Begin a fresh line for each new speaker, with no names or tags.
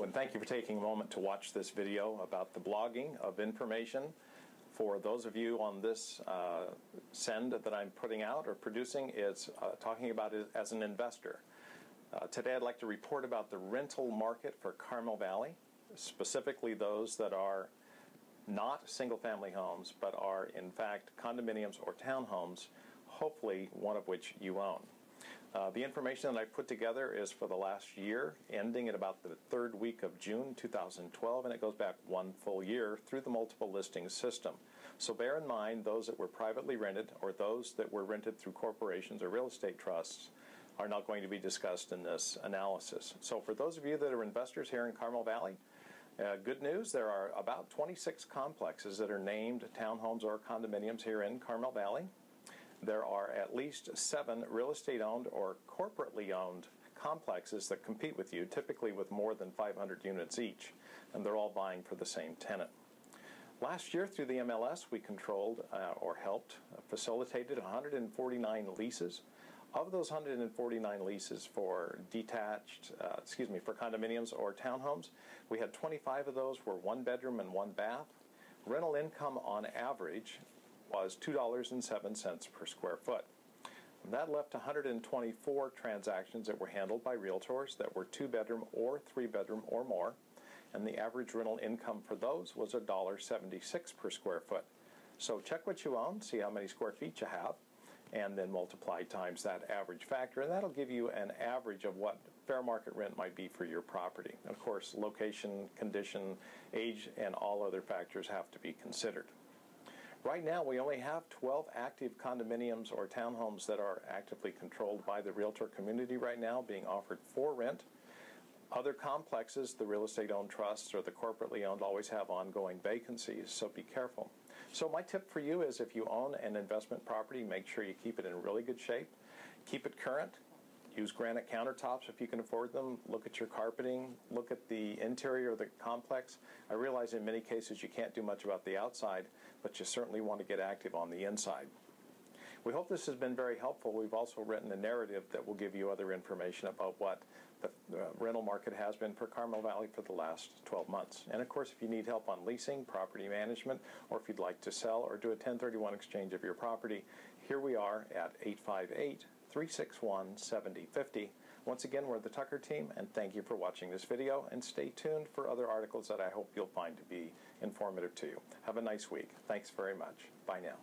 and thank you for taking a moment to watch this video about the blogging of information. For those of you on this send that I'm putting out or producing, it's talking about it as an investor. Today I'd like to report about the rental market for Carmel Valley, specifically those that are not single-family homes, but are in fact condominiums or townhomes, hopefully one of which you own. The information that I put together is for the last year, ending at about the third week of June 2012, and it goes back one full year through the multiple listings system. So bear in mind those that were privately rented or those that were rented through corporations or real estate trusts are not going to be discussed in this analysis. So for those of you that are investors here in Carmel Valley, good news, there are about 26 complexes that are named townhomes or condominiums here in Carmel Valley. There are at least 7 real estate owned or corporately owned complexes that compete with you, typically with more than 500 units each, and they're all vying for the same tenant. Last year through the MLS, we controlled or helped facilitated 149 leases. Of those 149 leases for for condominiums or townhomes, we had 25 of those were 1 bedroom and 1 bath. Rental income on average was $2.07 per square foot. That left 124 transactions that were handled by realtors that were 2 bedroom or 3 bedroom or more, and the average rental income for those was $1.76 per square foot. So check what you own, see how many square feet you have, and then multiply times that average factor, and that'll give you an average of what fair market rent might be for your property. Of course, location, condition, age, and all other factors have to be considered. Right now, we only have 12 active condominiums or townhomes that are actively controlled by the realtor community right now, being offered for rent. Other complexes, the real estate owned trusts or the corporately owned, always have ongoing vacancies, so be careful. So my tip for you is if you own an investment property, make sure you keep it in really good shape. Keep it current. Use granite countertops if you can afford them. Look at your carpeting. Look at the interior of the complex. I realize in many cases you can't do much about the outside, but you certainly want to get active on the inside. We hope this has been very helpful. We've also written a narrative that will give you other information about what the rental market has been for Carmel Valley for the last 12 months. And of course, if you need help on leasing, property management, or if you'd like to sell or do a 1031 exchange of your property, here we are at 858-361-7050. Once again, we're the Tucker team, and thank you for watching this video, and stay tuned for other articles that I hope you'll find to be informative to you. Have a nice week. Thanks very much. Bye now.